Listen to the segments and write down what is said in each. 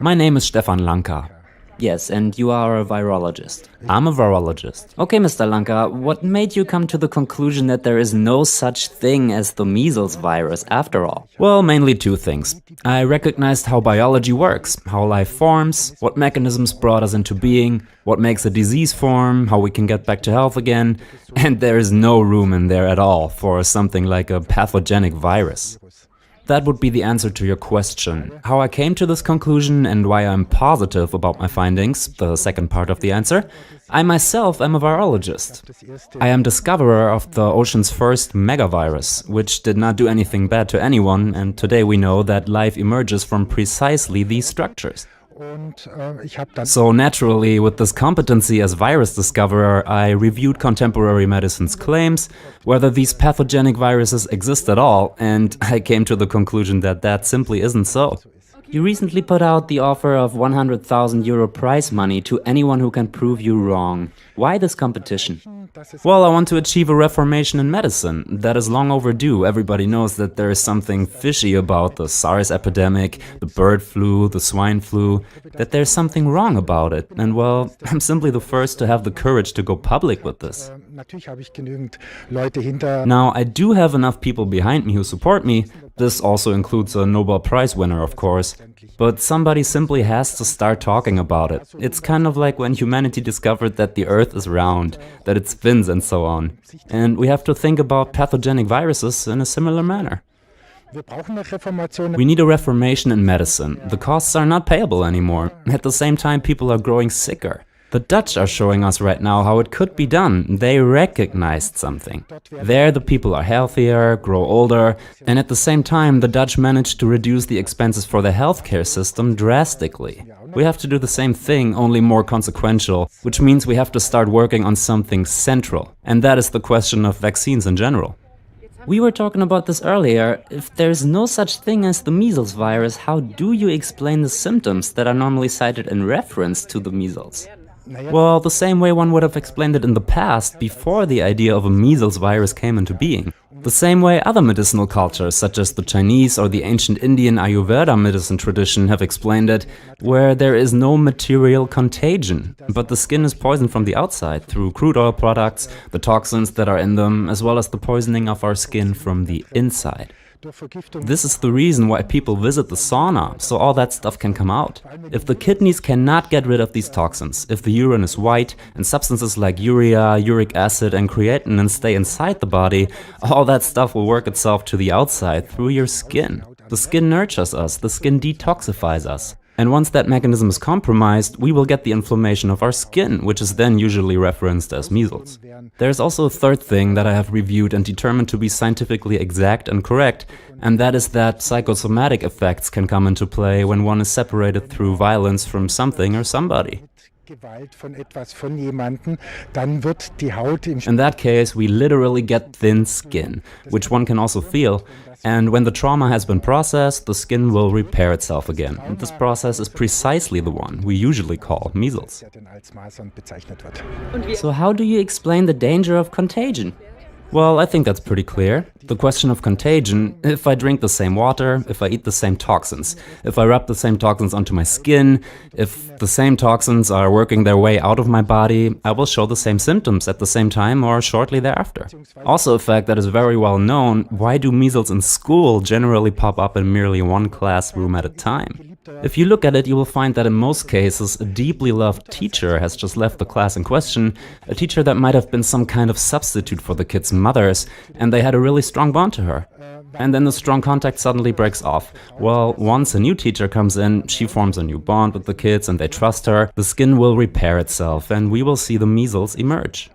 My name is Stefan Lanka. Yes, and you are a virologist. I'm a virologist. Okay, Mr. Lanka, what made you come to the conclusion that there is no such thing as the measles virus after all? Well, mainly two things. I recognized how biology works, how life forms, what mechanisms brought us into being, what makes a disease form, how we can get back to health again, and there is no room in there at all for something like a pathogenic virus. That would be the answer to your question. How I came to this conclusion and why I'm positive about my findings, the second part of the answer. I myself am a virologist. I am discoverer of the ocean's first megavirus, which did not do anything bad to anyone, and today we know that life emerges from precisely these structures. So naturally, with this competency as virus discoverer, I reviewed contemporary medicine's claims, whether these pathogenic viruses exist at all, and I came to the conclusion that that simply isn't so. You recently put out the offer of €100,000 prize money to anyone who can prove you wrong. Why this competition? Well, I want to achieve a reformation in medicine. That is long overdue. Everybody knows that there is something fishy about the SARS epidemic, the bird flu, the swine flu, that there's something wrong about it. And well, I'm simply the first to have the courage to go public with this. Now, I do have enough people behind me who support me. This also includes a Nobel Prize winner, of course. But somebody simply has to start talking about it. It's kind of like when humanity discovered that the Earth is round, that it spins and so on. And we have to think about pathogenic viruses in a similar manner. We need a reformation in medicine. The costs are not payable anymore. At the same time, people are growing sicker. The Dutch are showing us right now how it could be done. They recognized something. There the people are healthier, grow older, and at the same time the Dutch managed to reduce the expenses for the healthcare system drastically. We have to do the same thing, only more consequential, which means we have to start working on something central. And that is the question of vaccines in general. We were talking about this earlier. If there's no such thing as the measles virus, how do you explain the symptoms that are normally cited in reference to the measles? Well, the same way one would have explained it in the past, before the idea of a measles virus came into being. The same way other medicinal cultures, such as the Chinese or the ancient Indian Ayurveda medicine tradition, have explained it, where there is no material contagion, but the skin is poisoned from the outside through crude oil products, the toxins that are in them, as well as the poisoning of our skin from the inside. This is the reason why people visit the sauna, so all that stuff can come out. If the kidneys cannot get rid of these toxins, if the urine is white and substances like urea, uric acid and creatinine stay inside the body, all that stuff will work itself to the outside through your skin. The skin nurtures us, the skin detoxifies us. And once that mechanism is compromised, we will get the inflammation of our skin, which is then usually referenced as measles. There's also a third thing that I have reviewed and determined to be scientifically exact and correct, and that is that psychosomatic effects can come into play when one is separated through violence from something or somebody. In that case, we literally get thin skin, which one can also feel, and when the trauma has been processed, the skin will repair itself again. And this process is precisely the one we usually call measles. So how do you explain the danger of contagion? Well, I think that's pretty clear. The question of contagion: if I drink the same water, if I eat the same toxins, if I rub the same toxins onto my skin, if the same toxins are working their way out of my body, I will show the same symptoms at the same time or shortly thereafter. Also a fact that is very well known: why do measles in school generally pop up in merely one classroom at a time? If you look at it, you will find that in most cases, a deeply loved teacher has just left the class in question, a teacher that might have been some kind of substitute for the kids' mothers, and they had a really strong bond to her. And then the strong contact suddenly breaks off. Well, once a new teacher comes in, she forms a new bond with the kids and they trust her, the skin will repair itself and we will see the measles emerge.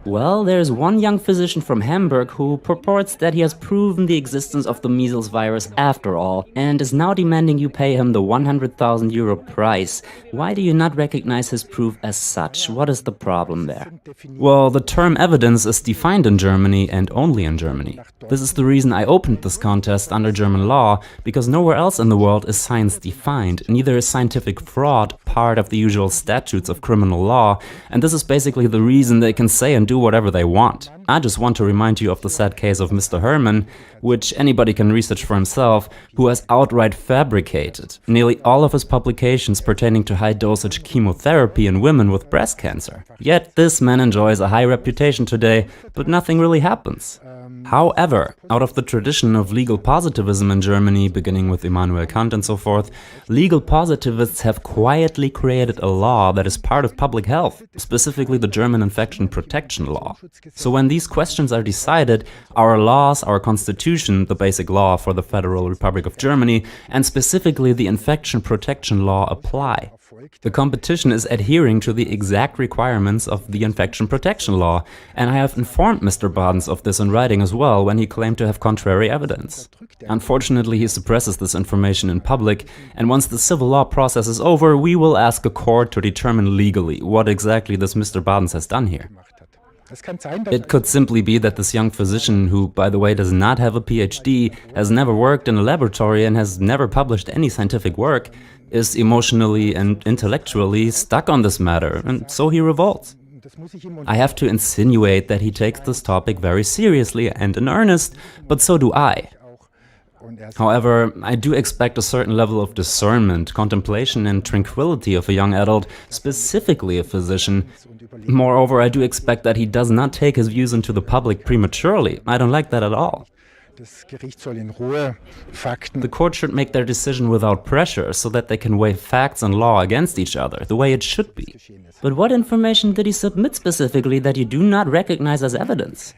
Well, there's one young physician from Hamburg who purports that he has proven the existence of the measles virus after all, and is now demanding you pay him the €100,000 prize. Why do you not recognize his proof as such? What is the problem there? Well, the term evidence is defined in Germany and only in Germany. This is the reason I opened this contest under German law, because nowhere else in the world is science defined, neither is scientific fraud part of the usual statutes of criminal law, and this is basically the reason they can say and do whatever they want. I just want to remind you of the sad case of Mr. Herman, which anybody can research for himself, who has outright fabricated nearly all of his publications pertaining to high-dosage chemotherapy in women with breast cancer. Yet this man enjoys a high reputation today, but nothing really happens. However, out of the tradition of legal positivism in Germany, beginning with Immanuel Kant and so forth, legal positivists have quietly created a law that is part of public health, specifically the German infection protection law. So when these questions are decided, our laws, our constitution, the basic law for the Federal Republic of Germany, and specifically the infection protection law apply. The competition is adhering to the exact requirements of the infection protection law, and I have informed Mr. Badens of this in writing as well when he claimed to have contrary evidence. Unfortunately, he suppresses this information in public, and once the civil law process is over, we will ask a court to determine legally what exactly this Mr. Badens has done here. It could simply be that this young physician, who, by the way, does not have a PhD, has never worked in a laboratory and has never published any scientific work, is emotionally and intellectually stuck on this matter, and so he revolts. I have to insinuate that he takes this topic very seriously and in earnest, but so do I. However, I do expect a certain level of discernment, contemplation and tranquility of a young adult, specifically a physician. Moreover, I do expect that he does not take his views into the public prematurely. I don't like that at all. The court should make their decision without pressure, so that they can weigh facts and law against each other, the way it should be. But what information did he submit specifically that you do not recognize as evidence?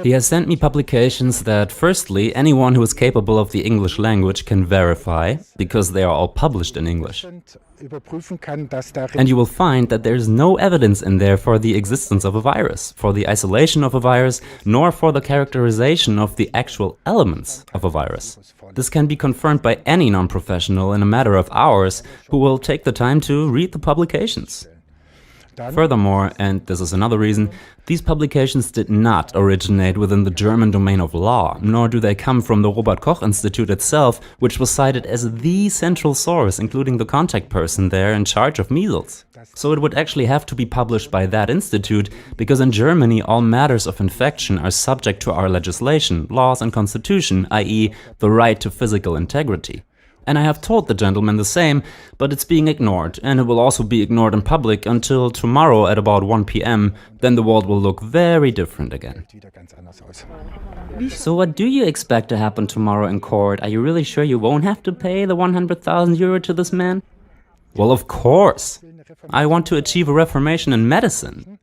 He has sent me publications that, firstly, anyone who is capable of the English language can verify, because they are all published in English. And you will find that there is no evidence in there for the existence of a virus, for the isolation of a virus, nor for the characterization of the actual elements of a virus. This can be confirmed by any non-professional in a matter of hours who will take the time to read the publications. Furthermore, and this is another reason, these publications did not originate within the German domain of law, nor do they come from the Robert Koch Institute itself, which was cited as the central source, including the contact person there in charge of measles. So it would actually have to be published by that institute, because in Germany all matters of infection are subject to our legislation, laws and constitution, i.e. the right to physical integrity. And I have told the gentleman the same, but it's being ignored, and it will also be ignored in public until tomorrow at about 1 p.m. Then the world will look very different again. So what do you expect to happen tomorrow in court? Are you really sure you won't have to pay the 100,000 euro to this man? Well, of course. I want to achieve a reformation in medicine.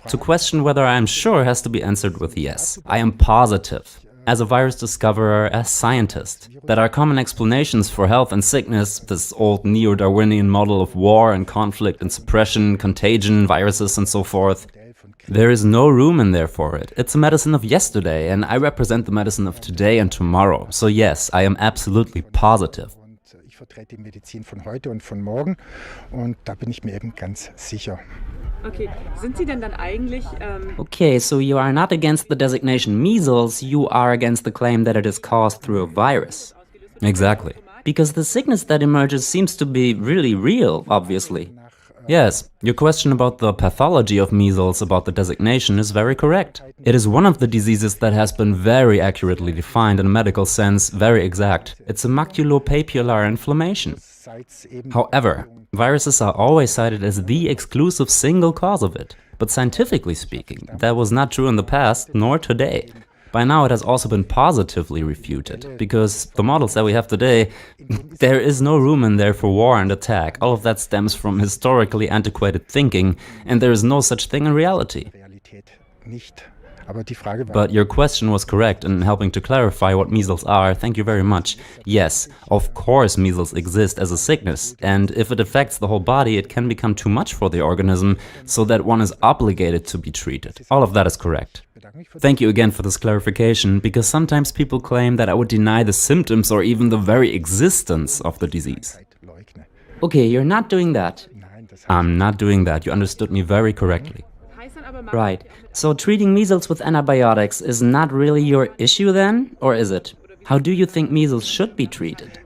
To question whether I am sure has to be answered with yes. I am positive. As a virus discoverer, as scientist, that our common explanations for health and sickness, this old neo-Darwinian model of war and conflict and suppression, contagion, viruses and so forth, there is no room in there for it. It's a medicine of yesterday, and I represent the medicine of today and tomorrow. So yes, I am absolutely positive. Ich vertrete die Medizin von heute und von morgen, und da bin ich mir eben ganz sicher. Okay, sind Sie denn dann eigentlich... Okay, so you are not against the designation measles, you are against the claim that it is caused through a virus. Exactly. Because the sickness that emerges seems to be really real, obviously. Yes, your question about the pathology of measles, about the designation, is very correct. It is one of the diseases that has been very accurately defined in a medical sense, very exact. It's a maculopapular inflammation. However, viruses are always cited as the exclusive single cause of it. But scientifically speaking, that was not true in the past, nor today. By now it has also been positively refuted, because the models that we have today, there is no room in there for war and attack. All of that stems from historically antiquated thinking, and there is no such thing in reality. But your question was correct in helping to clarify what measles are. Thank you very much. Yes, of course measles exist as a sickness, and if it affects the whole body, it can become too much for the organism, so that one is obligated to be treated. All of that is correct. Thank you again for this clarification, because sometimes people claim that I would deny the symptoms or even the very existence of the disease. Okay, you're not doing that. I'm not doing that. You understood me very correctly. Right. So treating measles with antibiotics is not really your issue then, or is it? How do you think measles should be treated?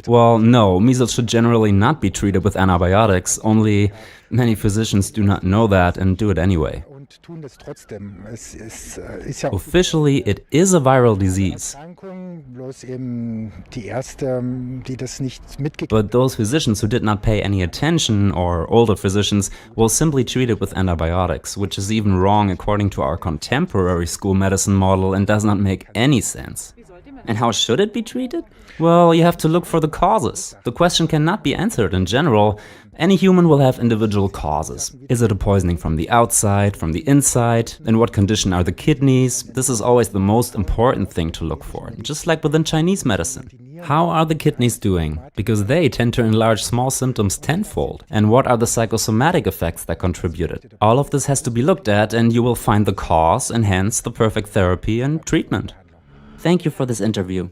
Well, no, measles should generally not be treated with antibiotics, only many physicians do not know that and do it anyway. und tun das trotzdem. Es ist ja Officially, it is a viral disease. Erkrankung, bloß eben die erste, die das nicht mitgekriegt But those physicians who did not pay any attention, or older physicians, will simply treat it with antibiotics, which is even wrong according to our contemporary school medicine model and does not make any sense. And how should it be treated? Well, you have to look for the causes. The question cannot be answered in general. Any human will have individual causes. Is it a poisoning from the outside, from the inside? In what condition are the kidneys? This is always the most important thing to look for, just like within Chinese medicine. How are the kidneys doing? Because they tend to enlarge small symptoms tenfold. And what are the psychosomatic effects that contributed? All of this has to be looked at, and you will find the cause and hence the perfect therapy and treatment. Thank you for this interview.